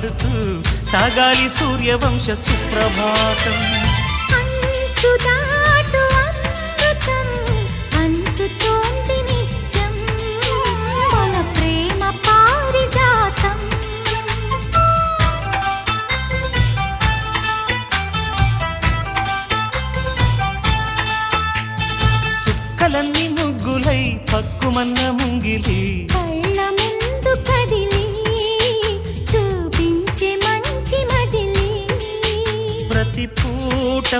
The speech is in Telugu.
పాడుతూ సాగాలి సూర్యవంశ సుప్రభాతం. అంచుదాటు అమృతం పంచుతోంది నిత్యం మన ప్రేమ పారిజాతం. చుక్కలన్నీ ముగ్గులై పక్కుమన్న ముంగిలి కళ్ళ ముందు కదిలి చూపించే మంచి మజిలీ. ప్రతి పూట